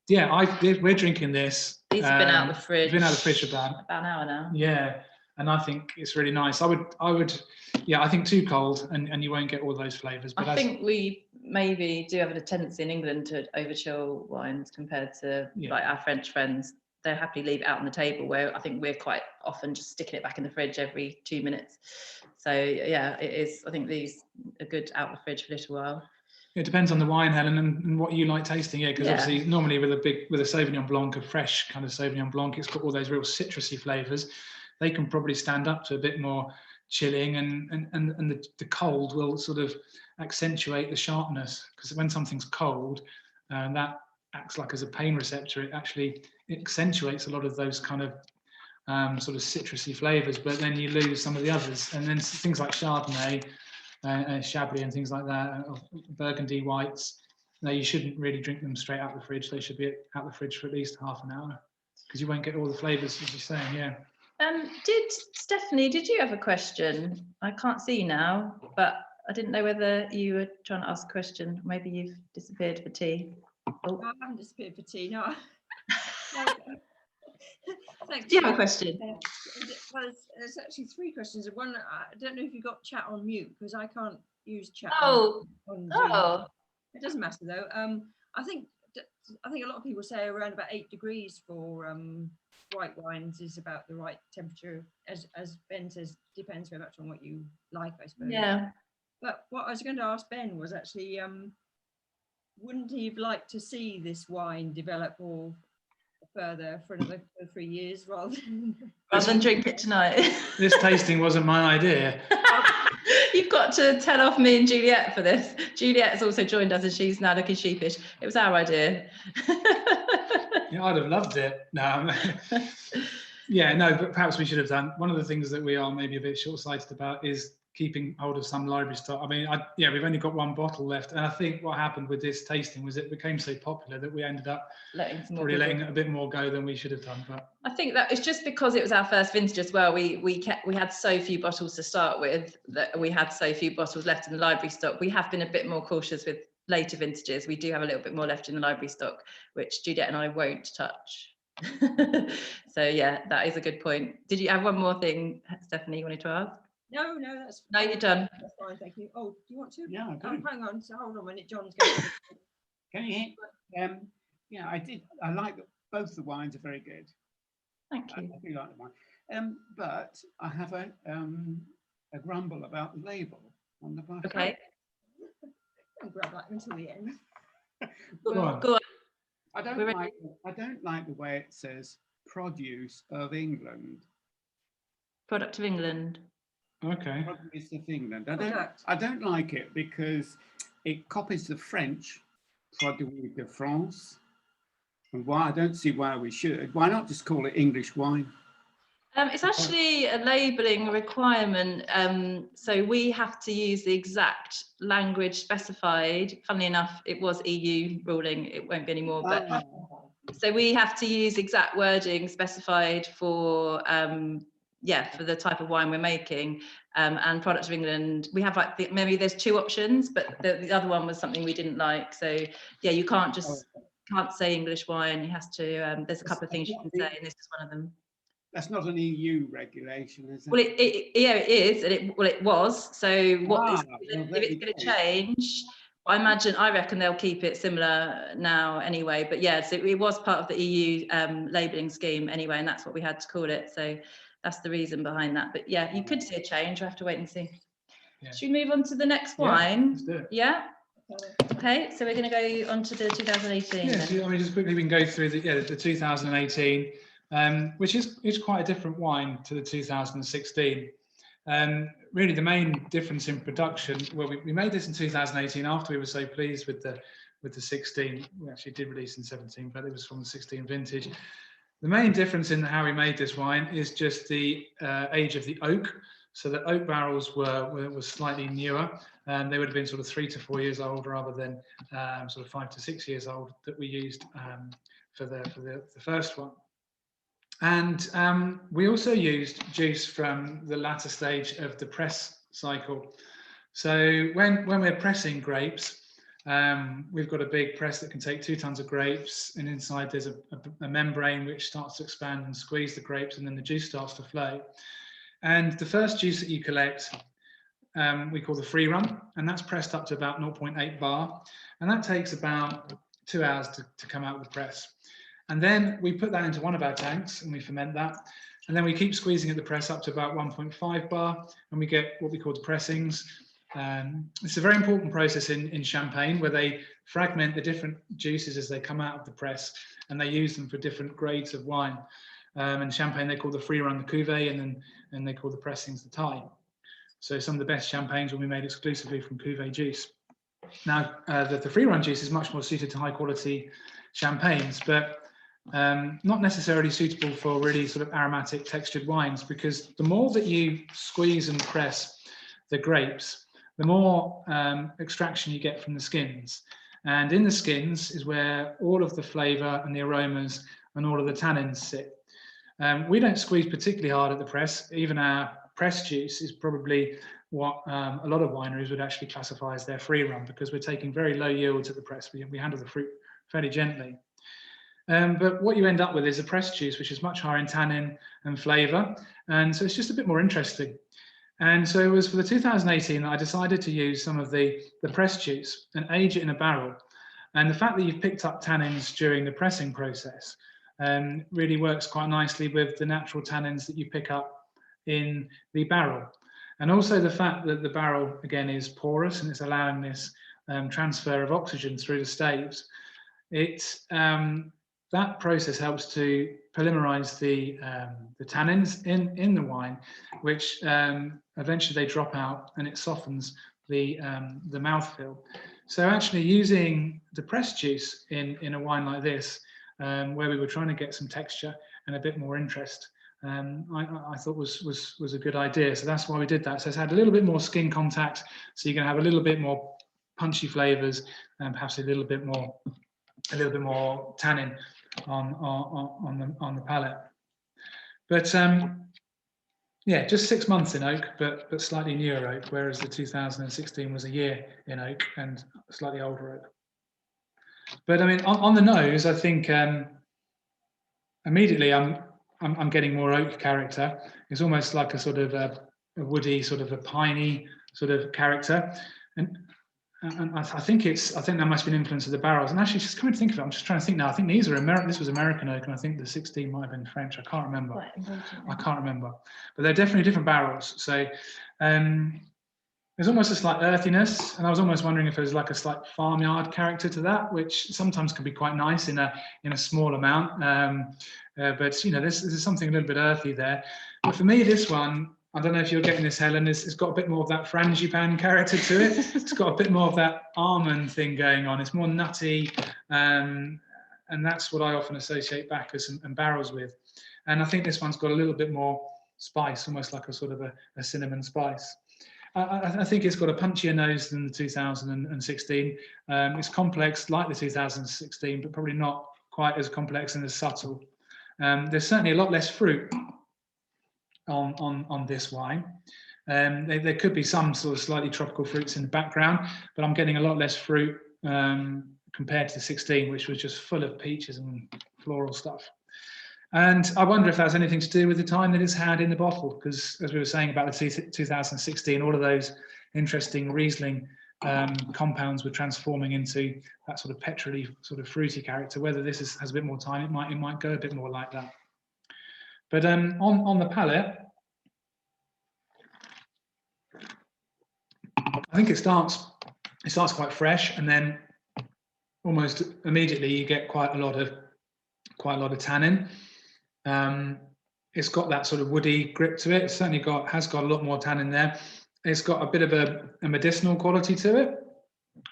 yeah, we're drinking this. These have been out of the fridge. It's been out of the fridge about an hour now. Yeah, and I think it's really nice. I would, yeah, I think too cold, and you won't get all those flavors. But I think we maybe do have a tendency in England to overchill wines compared to like our French friends. They're happy to leave it out on the table, where I think we're quite often just sticking it back in the fridge every 2 minutes. So yeah, it is. I think these are good out of the fridge for a little while. It depends on the wine, Helen, and what you like tasting. Yeah, because obviously normally with a Sauvignon Blanc, a fresh kind of Sauvignon Blanc, it's got all those real citrusy flavors. They can probably stand up to a bit more chilling, and the cold will sort of accentuate the sharpness, because when something's cold, that acts like as a pain receptor. It actually accentuates a lot of those kind of sort of citrusy flavors, but then you lose some of the others. And then things like Chardonnay, Chablis and things like that, Burgundy whites, no, you shouldn't really drink them straight out of the fridge. They should be out of the fridge for at least half an hour, because you won't get all the flavors, as you're saying. Yeah. Stephanie, did you have a question? I can't see now, but I didn't know whether you were trying to ask a question. Maybe you've disappeared for tea. Oh. I haven't disappeared for tea, no. Do you have a question? Well, there's actually 3 questions. One, I don't know if you got chat on mute, because I can't use chat on Zoom. It doesn't matter though. I think a lot of people say around about 8 degrees for white wines is about the right temperature. As Ben says, depends very much on what you like, I suppose. Yeah. But what I was going to ask Ben was actually, wouldn't he have liked to see this wine develop or further for another 3 years rather than drink it tonight? This tasting wasn't my idea. You've got to tell off me and Juliet for this. Juliet's also joined us and she's now looking sheepish. It was our idea. Yeah, I'd have loved it. No. Yeah, no, but perhaps we should have done. One of the things that we are maybe a bit short-sighted about is keeping hold of some library stock. I mean, we've only got 1 bottle left, and I think what happened with this tasting was it became so popular that we ended up letting a bit more go than we should have done. But I think that it's just because it was our first vintage as well. We had so few bottles to start with, that we had so few bottles left in the library stock. We have been a bit more cautious with later vintages. We do have a little bit more left in the library stock, which Juliet and I won't touch. So yeah, that is a good point. Did you have one more thing, Stephanie, you wanted to ask? No, that's no, you're done. That's fine, thank you. Oh, do you want to? Yeah, I do. Hang on, so hold on a minute, John's going. Can you hear? Yeah, I like both the wines are very good. Thank you. I do like the wine, but I have a grumble about the label on the bottle. Okay. I'll grab that until the end. Go on. I don't like the way it says produce of England. Product of England. Okay. Produce of England. I don't like it because it copies the French Produit de France. And why I don't see why we should. Why not just call it English wine? It's actually a labelling requirement. So we have to use the exact language specified. Funnily enough, it was EU ruling, it won't be anymore. But so we have to use exact wording specified for for the type of wine we're making. And Products of England, we have like maybe there's 2 options, but the other one was something we didn't like. So yeah, you can't say English wine. You have to. There's a couple of things you can say, and this is one of them. That's not an EU regulation, is it? Well, it is, and it was. So if it's going to change, I reckon they'll keep it similar now anyway. But yeah, so it was part of the EU labelling scheme anyway, and that's what we had to call it. So that's the reason behind that. But yeah, you could see a change. We'll have to wait and see. Yeah. Should we move on to the next wine? Let's do it. Yeah. Okay, so we're going to go on to the 2018. Yeah, so, I mean, just quickly we can go through the 2018. Which is quite a different wine to the 2016. Really, the main difference in production. Well, we made this in 2018 after we were so pleased with the 16. We actually did release in 17, but it was from the 16 vintage. The main difference in how we made this wine is just the age of the oak. So the oak barrels were slightly newer, and they would have been sort of 3 to 4 years old rather than sort of 5 to 6 years old that we used for the first one. And we also used juice from the latter stage of the press cycle. So when we're pressing grapes, we've got a big press that can take 2 tons of grapes, and inside there's a membrane which starts to expand and squeeze the grapes, and then the juice starts to flow. And the first juice that you collect, we call the free run, and that's pressed up to about 0.8 bar, and that takes about 2 hours to come out of the press. And then we put that into one of our tanks and we ferment that. And then we keep squeezing at the press up to about 1.5 bar, and we get what we call the pressings. It's a very important process in Champagne, where they fragment the different juices as they come out of the press, and they use them for different grades of wine. In Champagne, they call the free run the cuvee, and they call the pressings the tie. So some of the best champagnes will be made exclusively from cuvee juice. Now, the free run juice is much more suited to high quality champagnes, but not necessarily suitable for really sort of aromatic textured wines, because the more that you squeeze and press the grapes, the more extraction you get from the skins. And in the skins is where all of the flavour and the aromas and all of the tannins sit. We don't squeeze particularly hard at the press. Even our press juice is probably what a lot of wineries would actually classify as their free run, because we're taking very low yields at the press. We handle the fruit fairly gently. But what you end up with is a press juice, which is much higher in tannin and flavour. And so it's just a bit more interesting. And so it was for the 2018 that I decided to use some of the press juice and age it in a barrel. And the fact that you've picked up tannins during the pressing process really works quite nicely with the natural tannins that you pick up in the barrel. And also the fact that the barrel, again, is porous and it's allowing this transfer of oxygen through the staves. That process helps to polymerize the tannins in the wine, which eventually they drop out, and it softens the mouthfeel. So actually using the press juice in a wine like this, where we were trying to get some texture and a bit more interest, I thought was a good idea. So that's why we did that. So it's had a little bit more skin contact, so you're going to have a little bit more punchy flavors and perhaps a little bit more tannin on the palate. But yeah, just 6 months in oak, but slightly newer oak, whereas the 2016 was a year in oak and slightly older oak. But I mean, on the nose, I think immediately I'm getting more oak character. It's almost like a sort of a woody, sort of a piney sort of character, and I think that must be an influence of the barrels. And actually, just coming to think of it, I'm just trying to think now. I think these are this was American oak, and I think the 16 might have been French. I can't remember. But they're definitely different barrels. So there's almost a slight earthiness, and I was almost wondering if there's like a slight farmyard character to that, which sometimes can be quite nice in a small amount. But you know, this is something a little bit earthy there. But for me, this one, I don't know if you're getting this, Helen, it's got a bit more of that frangipane character to it. It's got a bit more of that almond thing going on. It's more nutty, and and that's what I often associate Bacchus and barrels with. And I think this one's got a little bit more spice, almost like a sort of a cinnamon spice. I think it's got a punchier nose than the 2016. It's complex like the 2016, but probably not quite as complex and as subtle. There's certainly a lot less fruit on this wine. There could be some sort of slightly tropical fruits in the background, but I'm getting a lot less fruit compared to the 16, which was just full of peaches and floral stuff. And I wonder if that's anything to do with the time that it's had in the bottle, because as we were saying about the 2016, all of those interesting Riesling compounds were transforming into that sort of petrol-y, sort of fruity character. Whether this has a bit more time, it might go a bit more like that. But on the palate, I think it starts quite fresh, and then almost immediately you get quite a lot of tannin. It's got that sort of woody grip to it. It's certainly has got a lot more tannin there. It's got a bit of a medicinal quality to it.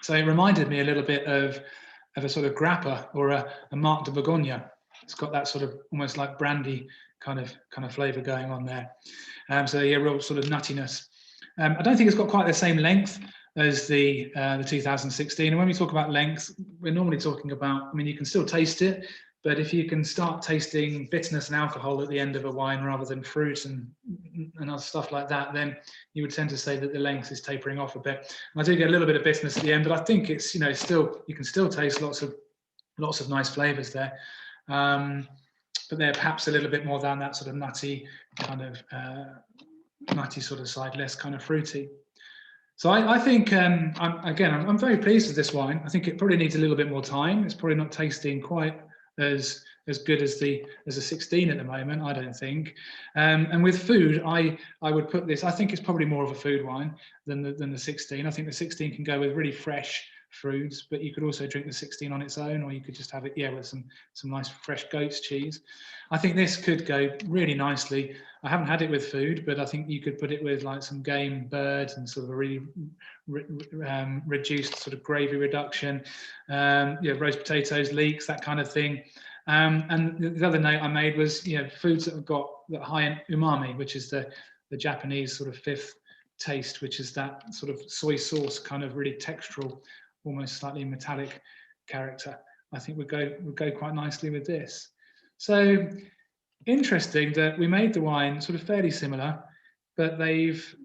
So it reminded me a little bit of a sort of grappa or a Marc de Bourgogne. It's got that sort of almost like brandy kind of flavour going on there. So yeah, real sort of nuttiness. I don't think it's got quite the same length as the 2016. And when we talk about length, we're normally talking about, I mean, you can still taste it, but if you can start tasting bitterness and alcohol at the end of a wine rather than fruit and other stuff like that, then you would tend to say that the length is tapering off a bit. And I do get a little bit of bitterness at the end, but I think it's, you know, still, you can still taste lots of nice flavours there. But they're perhaps a little bit more than that sort of nutty kind of nutty sort of side, less kind of fruity. So I think, I'm very pleased with this wine. I think it probably needs a little bit more time. It's probably not tasting quite as good as the 16 at the moment, I don't think. And with food, I would put this, I think it's probably more of a food wine than the 16. I think the 16 can go with really fresh fruits, but you could also drink the 16 on its own, or you could just have it, yeah, with some nice fresh goat's cheese. I think this could go really nicely. I haven't had it with food, but I think you could put it with like some game birds and sort of a really reduced sort of gravy reduction, roast potatoes, leeks, that kind of thing. And the other note I made was, you know, foods that have got that high in umami, which is the Japanese sort of fifth taste, which is that sort of soy sauce kind of really textural, almost slightly metallic character. I think would go quite nicely with this. So interesting that we made the wine sort of fairly similar, but they've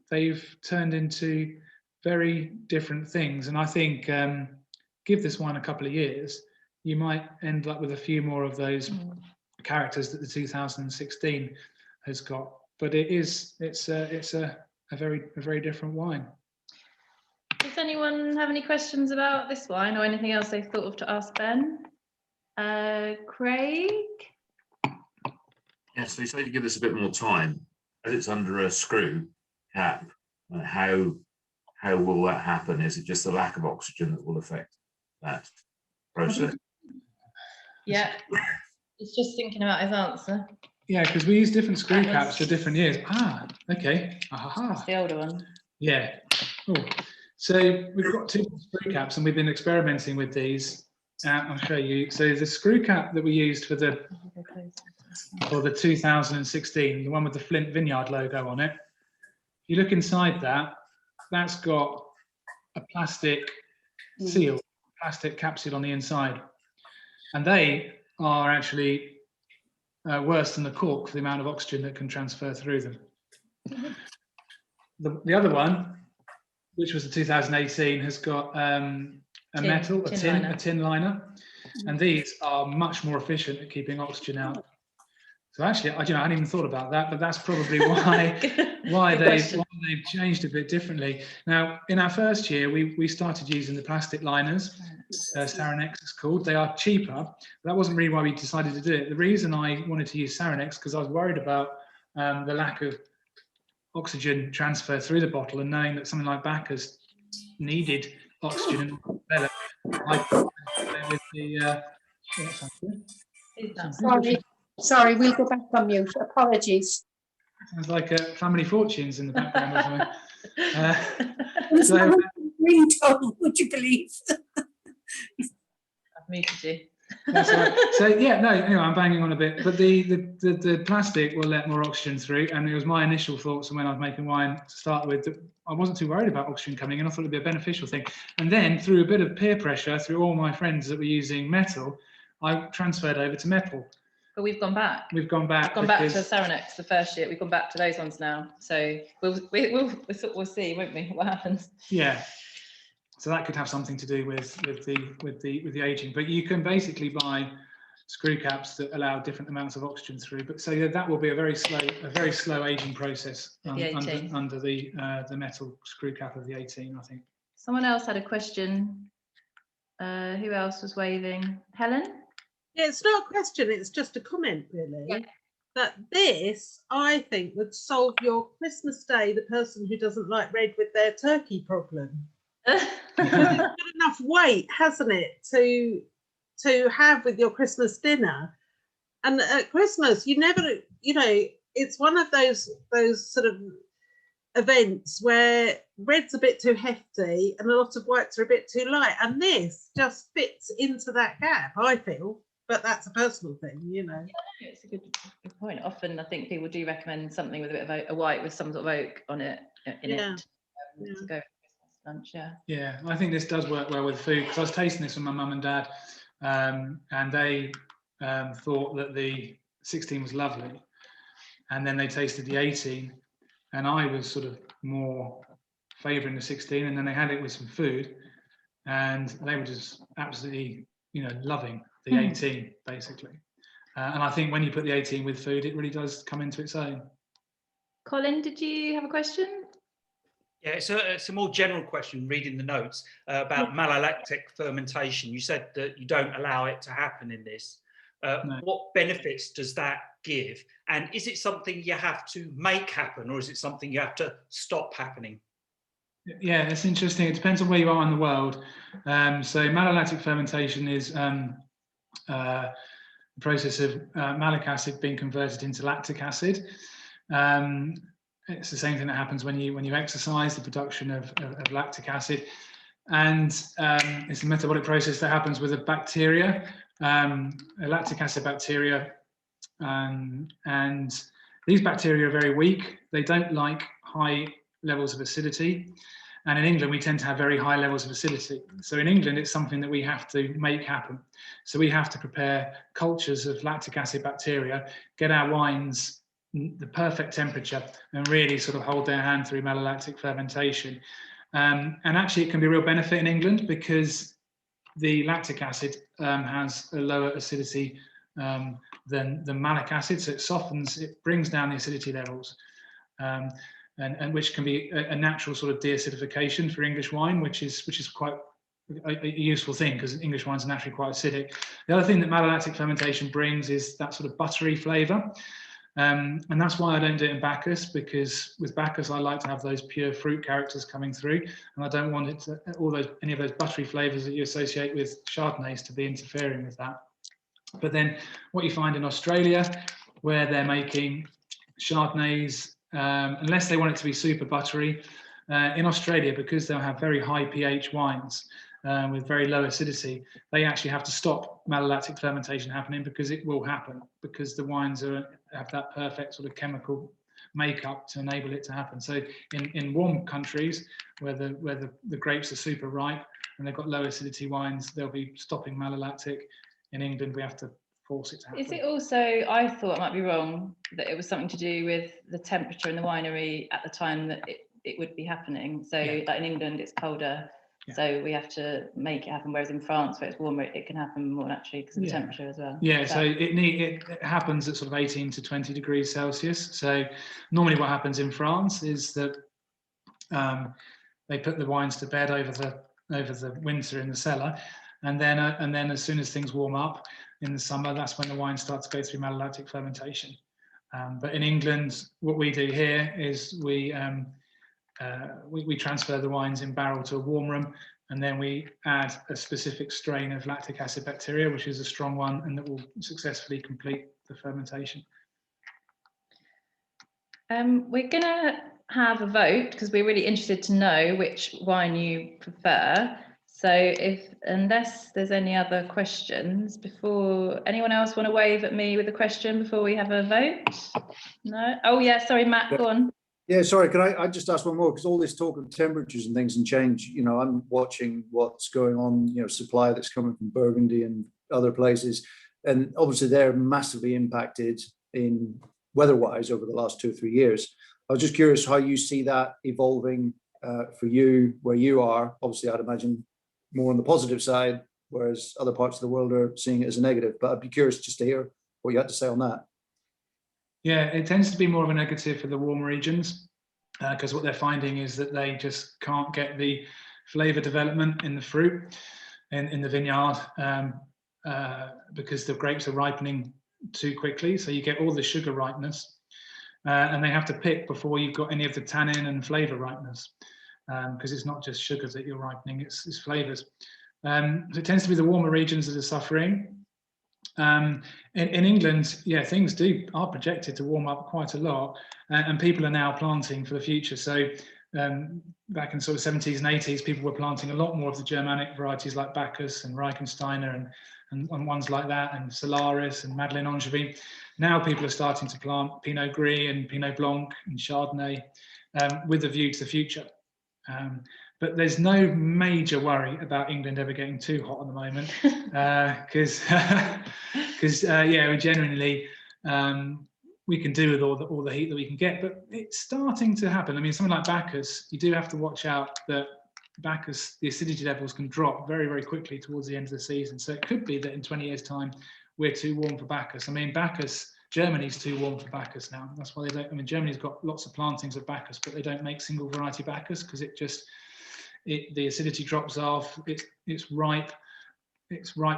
turned into very different things. And I think give this wine a couple of years, you might end up with a few more of those characters that the 2016 has got. But it's a very different wine. Does anyone have any questions about this wine or anything else they thought of to ask Ben? Craig? Yes, they say to give this a bit more time. As it's under a screw cap, how will that happen? Is it just the lack of oxygen that will affect that process? Yeah, it's just thinking about his answer. Yeah, because we use different screw caps for different years. Ah, okay. That's the older one. Yeah. Cool. So we've got two screw caps, and we've been experimenting with these. I'll show you. So the screw cap that we used for the 2016, the one with the Flint Vineyard logo on it. If you look inside that, that's got a plastic seal, plastic capsule on the inside, and they are actually worse than the cork for the amount of oxygen that can transfer through them. The other one, which was the 2018, has got a tin liner, and these are much more efficient at keeping oxygen out. So actually, I hadn't even thought about that, but that's probably why they've changed a bit differently. Now, in our first year, we started using the plastic liners, Saranex it's called. They are cheaper. That wasn't really why we decided to do it. The reason I wanted to use Saranex, because I was worried about the lack of oxygen transfer through the bottle, and knowing that something like Bacchus needed oxygen and better. With the Sorry, we'll go back on mute. Apologies. Sounds like Family Fortunes in the background or something. Ringtone, would you believe? I've muted you. That's right. So yeah, no, anyway, I'm banging on a bit, but the plastic will let more oxygen through, and it was my initial thoughts when I was making wine to start with that I wasn't too worried about oxygen coming in. I thought it'd be a beneficial thing, and then through a bit of peer pressure, through all my friends that were using metal, I transferred over to metal. But we've gone back. We've gone back. We've gone back to Saranax the first year. We've gone back to those ones now. So we'll see, won't we? What happens? Yeah. So that could have something to do with the aging. But you can basically buy screw caps that allow different amounts of oxygen through. But so yeah, that will be a very slow aging process under the metal screw cap of the 18, I think. Someone else had a question. Who else was waving? Helen? Yeah, it's not a question, it's just a comment, really. Yeah. That this, I think, would solve your Christmas Day, the person who doesn't like red with their turkey problem. It's got enough weight, hasn't it, to have with your Christmas dinner. And at Christmas, you never, you know, it's one of those sort of events where red's a bit too hefty and a lot of whites are a bit too light, and this just fits into that gap, I feel. But that's a personal thing, you know. Yeah, it's a good point. Often I think people do recommend something with a bit of a white with some sort of oak on it to go for Christmas lunch. Yeah, I think this does work well with food, because I was tasting this with my mum and dad, and they thought that the 16 was lovely, and then they tasted the 18, and I was sort of more favouring the 16, and then they had it with some food, and they were just absolutely, you know, loving the 18 basically. And I think when you put the 18 with food, it really does come into its own. Colin, did you have a question? Yeah, it's a more general question, reading the notes, about malolactic fermentation. You said that you don't allow it to happen in this. No. What benefits does that give? And is it something you have to make happen, or is it something you have to stop happening? Yeah, it's interesting. It depends on where you are in the world. So malolactic fermentation is the process of malic acid being converted into lactic acid. It's the same thing that happens when you exercise, the production of lactic acid, and it's a metabolic process that happens with a bacteria, a lactic acid bacteria, and these bacteria are very weak. They don't like high levels of acidity, and in England we tend to have very high levels of acidity. So in England it's something that we have to make happen. So we have to prepare cultures of lactic acid bacteria, get our wines the perfect temperature, and really sort of hold their hand through malolactic fermentation. And actually it can be a real benefit in England, because the lactic acid has a lower acidity than malic acid, so it brings down the acidity levels, and which can be a natural sort of deacidification for English wine, which is quite a useful thing, because English wines are naturally quite acidic. The other thing that malolactic fermentation brings is that sort of buttery flavour. And that's why I don't do it in Bacchus, because with Bacchus I like to have those pure fruit characters coming through, and I don't want it to, any of those buttery flavours that you associate with Chardonnays to be interfering with that. But then what you find in Australia, where they're making Chardonnays, unless they want it to be super buttery, in Australia, because they'll have very high pH wines with very low acidity, they actually have to stop malolactic fermentation happening, because it will happen, because the wines have that perfect sort of chemical makeup to enable it to happen. So in warm countries where the grapes are super ripe and they've got low acidity wines, they'll be stopping malolactic. In England, we have to force it to happen. Is it also, I thought, I might be wrong, that it was something to do with the temperature in the winery at the time that it would be happening? So like in England, it's colder, so we have to make it happen, whereas in France, where it's warmer, it can happen more naturally because of the temperature as well. Yeah, so it happens at sort of 18 to 20 degrees Celsius. So normally what happens in France is that they put the wines to bed over the winter in the cellar, and then as soon as things warm up in the summer, that's when the wines start to go through malolactic fermentation. But in England, what we do here is we transfer the wines in barrel to a warm room, and then we add a specific strain of lactic acid bacteria, which is a strong one, and that will successfully complete the fermentation. We're going to have a vote, because we're really interested to know which wine you prefer. So unless there's any other questions before, anyone else want to wave at me with a question before we have a vote? No? Oh yeah, sorry, Matt, go on. Yeah, sorry, can I just ask one more? Because all this talk of temperatures and things and change, you know, I'm watching what's going on, you know, supply that's coming from Burgundy and other places. And obviously they're massively impacted in weather-wise over the last 2 or 3 years. I was just curious how you see that evolving for you, where you are. Obviously, I'd imagine more on the positive side, whereas other parts of the world are seeing it as a negative. But I'd be curious just to hear what you had to say on that. Yeah, it tends to be more of a negative for the warmer regions because what they're finding is that they just can't get the flavour development in the fruit in the vineyard because the grapes are ripening too quickly. So you get all the sugar ripeness and they have to pick before you've got any of the tannin and flavour ripeness because it's not just sugars that you're ripening, it's flavours. So it tends to be the warmer regions that are suffering. In England, yeah, things are projected to warm up quite a lot, and people are now planting for the future. So back in sort of 70s and 80s, people were planting a lot more of the Germanic varieties like Bacchus and Reichensteiner and ones like that, and Solaris and Madeleine Angevin. Now people are starting to plant Pinot Gris and Pinot Blanc and Chardonnay with a view to the future. But there's no major worry about England ever getting too hot at the moment because yeah, we genuinely we can do with all the heat that we can get, but it's starting to happen. I mean, something like Bacchus, you do have to watch out that Bacchus, the acidity levels can drop very, very quickly towards the end of the season. So it could be that in 20 years' time, we're too warm for Bacchus. I mean, Germany's too warm for Bacchus now. That's why they don't, I mean, Germany's got lots of plantings of Bacchus, but they don't make single variety Bacchus because the acidity drops off. It's ripe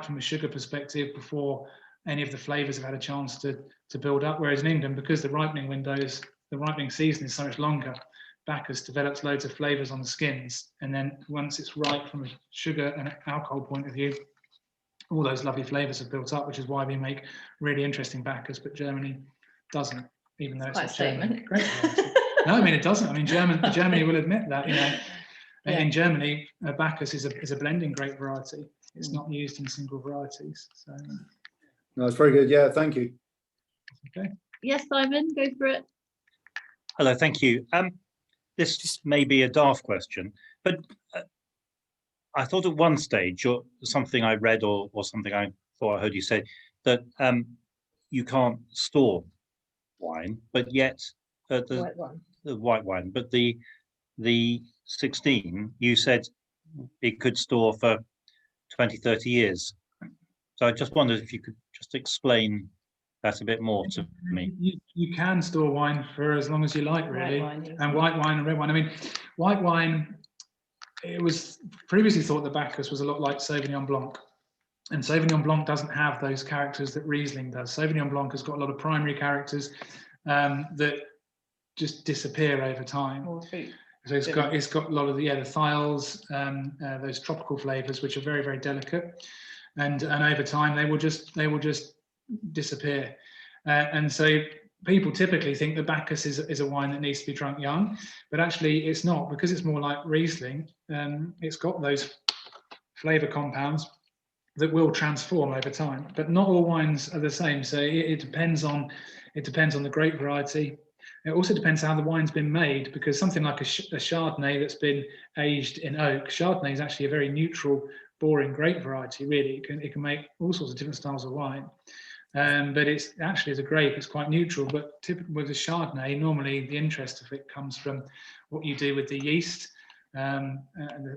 from a sugar perspective before any of the flavors have had a chance to build up. Whereas in England, because the ripening season is so much longer, Bacchus develops loads of flavors on the skins. And then once it's ripe from a sugar and alcohol point of view, all those lovely flavors have built up, which is why we make really interesting Bacchus, but Germany doesn't, even though it's a statement. No, I mean, it doesn't. I mean, Germany will admit that, you know. Yeah. In Germany, Bacchus is a blending grape variety. It's not used in single varieties. So. No, it's very good. Yeah, thank you. Okay. Yes, Simon, go for it. Hello, thank you. This may be a daft question, but I thought at one stage, or something I read or something I thought I heard you say, that you can't store wine, but yet the white wine, but the 16, you said it could store for 20, 30 years. So I just wondered if you could just explain that a bit more to me. You can store wine for as long as you like, really. And white wine and red wine. I mean, white wine, it was previously thought that Bacchus was a lot like Sauvignon Blanc. And Sauvignon Blanc doesn't have those characters that Riesling does. Sauvignon Blanc has got a lot of primary characters that just disappear over time. So it's got a lot of the thiols, those tropical flavors, which are very, very delicate, and over time they will just disappear. And so people typically think that Bacchus is a wine that needs to be drunk young, but actually it's not, because it's more like Riesling. It's got those flavor compounds that will transform over time, but not all wines are the same. So it depends on the grape variety. It also depends how the wine's been made, because something like a Chardonnay that's been aged in oak, Chardonnay is actually a very neutral, boring grape variety, really. It can make all sorts of different styles of wine. But it's actually, as a grape, it's quite neutral. But typically with a Chardonnay, normally the interest of it comes from what you do with the yeast, and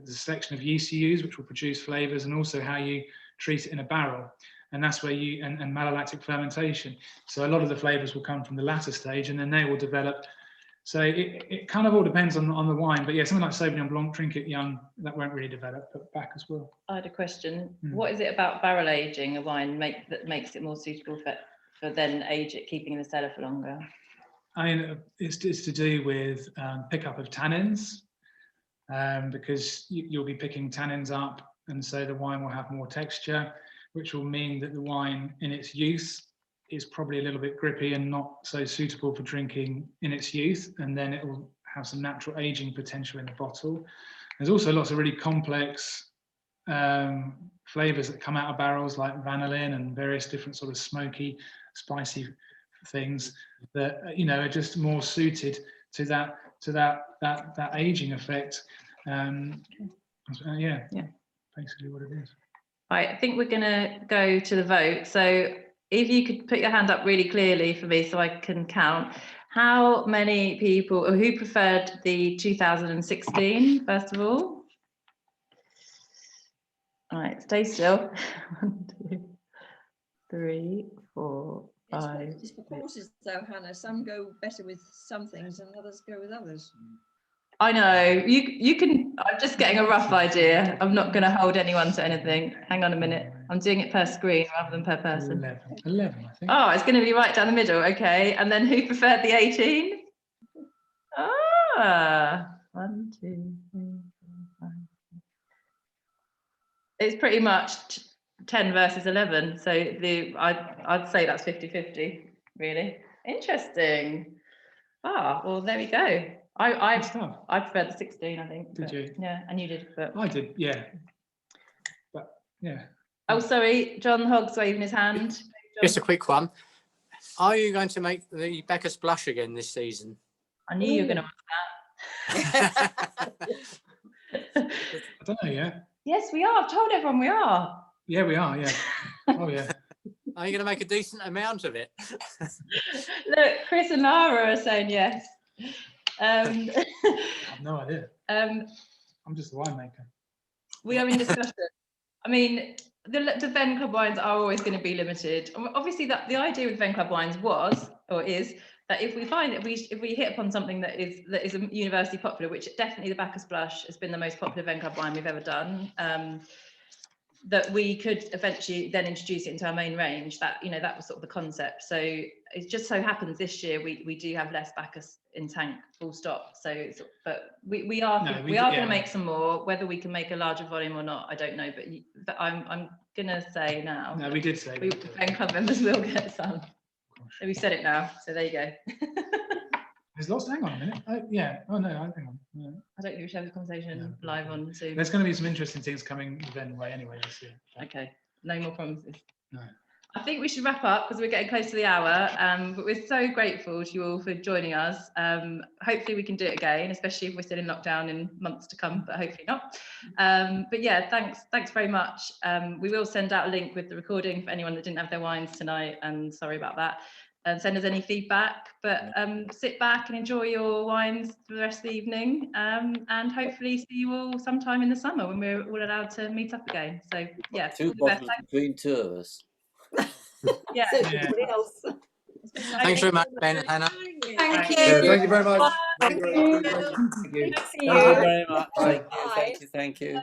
the selection of yeast you use, which will produce flavors, and also how you treat it in a barrel. And that's where and malolactic fermentation. So a lot of the flavors will come from the latter stage, and then they will develop. So it kind of all depends on the wine. But yeah, something like Sauvignon Blanc, drink it young, that won't really develop, but Bacchus will. I had a question. What is it about barrel aging a wine that makes it more suitable for then age it, keeping in the cellar for longer? I mean, it's to do with pickup of tannins, because you'll be picking tannins up, and so the wine will have more texture, which will mean that the wine in its youth is probably a little bit grippy and not so suitable for drinking in its youth, and then it will have some natural aging potential in the bottle. There's also lots of really complex flavors that come out of barrels, like vanillin and various different sort of smoky, spicy things that are just more suited to that aging effect. Yeah, basically what it is. Right, I think we're going to go to the vote. So if you could put your hand up really clearly for me so I can count. How many people, or who preferred the 2016, first of all? All right, stay still. 1, 2, 3, 4, 5. It's for courses though, Hannah. Some go better with some things and others go with others. I know, you can, I'm just getting a rough idea. I'm not going to hold anyone to anything. Hang on a minute. I'm doing it per screen rather than per person. 11, I think. Oh, it's going to be right down the middle. Okay. And then who preferred the 18? Ah, 1, 2, 3, 4, 5. It's pretty much 10 versus 11. So I'd say that's 50-50, really. Interesting. Ah, well, there we go. I preferred the 16, I think. Did you? Yeah, and you did. But I did, yeah. But yeah. Oh, sorry, John Hogg's waving his hand. Just a quick one. Are you going to make the Bacchus blush again this season? I knew you were going to ask that. I don't know yet. Yes, we are. I've told everyone we are. Yeah, we are. Yeah. Oh, yeah. Are you going to make a decent amount of it? Look, Chris and Lara are saying yes. I have no idea. I'm just a winemaker. We are in discussion. I mean, the Venn Club wines are always going to be limited. Obviously, the idea with Venn Club wines was, or is, that if we find that if we hit upon something that is universally popular, which definitely the Bacchus Blush has been the most popular Venn Club wine we've ever done, that we could eventually then introduce it into our main range. That that was sort of the concept. So it just so happens this year we do have less Bacchus in tank, full stop. So but we are going to make some more. Whether we can make a larger volume or not, I don't know. But I'm gonna say now. No, we did say Venn Club members will get some. So we've said it now. So there you go. There's lots. Hang on a minute. Yeah. Oh no. Hang on. Yeah. I don't think we should have this conversation live on Zoom. There's going to be some interesting things coming Venn way anyway this year. Okay. No more promises. No. I think we should wrap up because we're getting close to the hour. But we're so grateful to you all for joining us. Hopefully we can do it again, especially if we're still in lockdown in months to come, but hopefully not. But yeah, thanks very much. We will send out a link with the recording for anyone that didn't have their wines tonight, and sorry about that. And send us any feedback, but sit back and enjoy your wines for the rest of the evening, and hopefully see you all sometime in the summer when we're all allowed to meet up again. So yeah, 2 bottles between 2 of us. Yeah. Thanks very much, Ben and Hannah. Thank you. Thank you very much. Thank you. Thank you very much. Thank you.